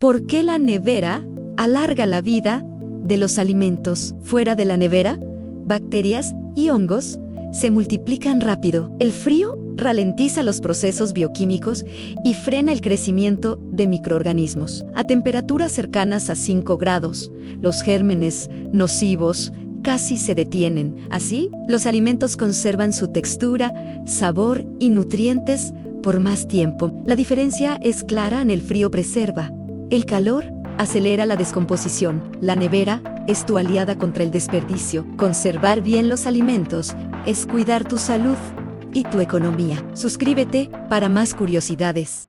¿Por qué la nevera alarga la vida de los alimentos? Fuera de la nevera, bacterias y hongos se multiplican rápido. El frío ralentiza los procesos bioquímicos y frena el crecimiento de microorganismos. A temperaturas cercanas a 5 grados, los gérmenes nocivos casi se detienen. Así, los alimentos conservan su textura, sabor y nutrientes por más tiempo. La diferencia es clara: en el frío preserva. El calor acelera la descomposición. La nevera es tu aliada contra el desperdicio. Conservar bien los alimentos es cuidar tu salud y tu economía. Suscríbete para más curiosidades.